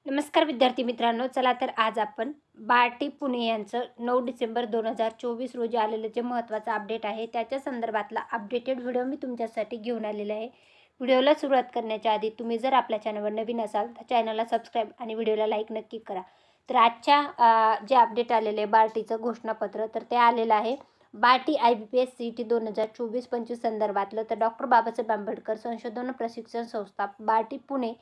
नमस्कार विद्यार्थी मित्रांनो, चला तर आज आपण बार्टी पुणे यांचं 9 डिसेंबर 2024 रोजी आलेलं जे महत्त्वाचं अपडेट आहे त्याच्या संदर्भातला अपडेटेड व्हिडिओ मी तुमच्यासाठी घेऊन आलेला आहे. व्हिडिओला सुरुवात करण्याच्या आधी तुम्ही जर आपल्या चॅनलवर नवीन असाल तर चॅनलला सबस्क्राईब आणि व्हिडिओला लाईक नक्की करा. तर आजच्या जे अपडेट आलेलं आहे बार्टीचं घोषणापत्र तर ते आलेलं आहे. बार्टी IBPS CET 2024-25 संदर्भातलं. तर डॉक्टर बाबासाहेब आंबेडकर संशोधन प्रशिक्षण संस्था बार्टी पुणे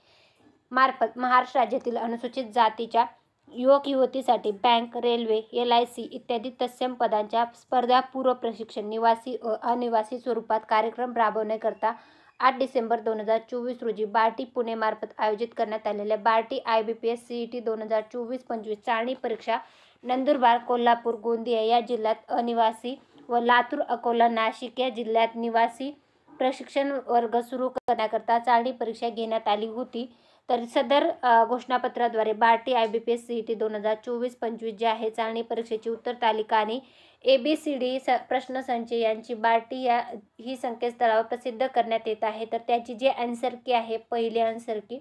मार्फत महाराष्ट्र राज्यातील अनुसूचित जातीच्या युवक युवतीसाठी बँक, रेल्वे, LIC इत्यादी तत्सम पदांच्या स्पर्धापूर्व प्रशिक्षण निवासी अनिवासी स्वरूपात कार्यक्रम राबवण्याकरता 8 डिसेंबर 2024 रोजी बार्टी पुणे मार्फत आयोजित करण्यात आलेल्या बार्टी IBPS CET 2024-25 चाळणी परीक्षा नंदुरबार, कोल्हापूर, गोंदिया या जिल्ह्यात अनिवासी व लातूर, अकोला, नाशिक या जिल्ह्यात निवासी प्रशिक्षण वर्ग सुरू करण्याकरता चाळणी परीक्षा घेण्यात आली होती. तर सदर घोषणापत्राद्वारे बार्टी IBPS CET 2024-25 जे आहे चाळणी परीक्षेची उत्तर तालिका आणि ABCD प्रश्नसंच यांची बार्टी ही संकेतस्थळावर प्रसिद्ध करण्यात येत आहे. तर त्याची जी आन्सर की आहे पहिली आन्सर की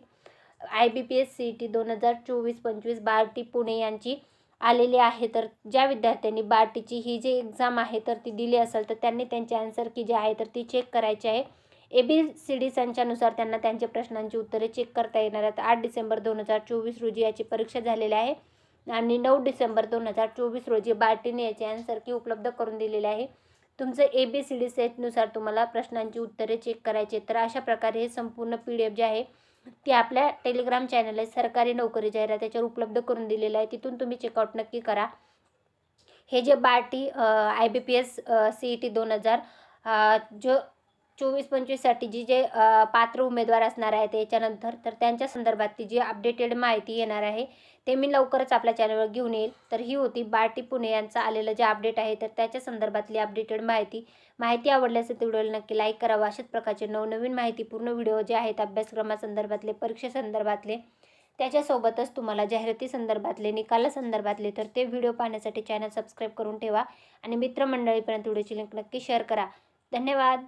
IBPS CET 2024-25 बार्टी पुणे यांची आलेली आहे. तर ज्या विद्यार्थ्यांनी बार्टीची ही जी एक्झाम आहे तर ती दिली असेल तर त्यांनी त्यांची आन्सर की जी आहे तर ती चेक करायची आहे. ABCD संचानुसार त्यांना त्यांच्या प्रश्नांची उत्तरे चेक करता येणार आहेत. 8 डिसेंबर 2024 रोजी याची परीक्षा झालेली आहे आणि 9 डिसेंबर 2024 रोजी बार्टीने याची आन्सर की उपलब्ध करून दिलेली आहे. तुमचं ABCD सेटनुसार तुम्हाला प्रश्नांची उत्तरे चेक करायची. तर अशा प्रकारे हे संपूर्ण PDF जे आहे ती आपल्या टेलिग्राम चॅनल आहे सरकारी नोकरी जाहिरात त्याच्यावर उपलब्ध करून दिलेलं आहे. तिथून तुम्ही चेकआउट नक्की करा. हे जे बार्टी IBPS CET 2024-25 साठी जे पात्र उमेदवार असणार आहेत याच्यानंतर तर त्यांच्या संदर्भातली जी अपडेटेड माहिती येणार आहे ते मी लवकरच आपल्या चॅनलवर घेऊन येईल. तर ही होती बार्टी पुणे यांचं आलेलं जे अपडेट आहे तर त्याच्या संदर्भातली अपडेटेड माहिती आवडली असेल तर व्हिडिओला नक्की लाईक करावं. अशाच प्रकारचे नवनवीन माहितीपूर्ण व्हिडिओ जे आहेत अभ्यासक्रमासंदर्भातले, परीक्षेसंदर्भातले, त्याच्यासोबतच तुम्हाला जाहिराती संदर्भातले, निकालासंदर्भातले तर ते व्हिडिओ पाहण्यासाठी चॅनल सबस्क्राईब करून ठेवा आणि मित्रमंडळीपर्यंत व्हिडिओची लिंक नक्की शेअर करा. धन्यवाद.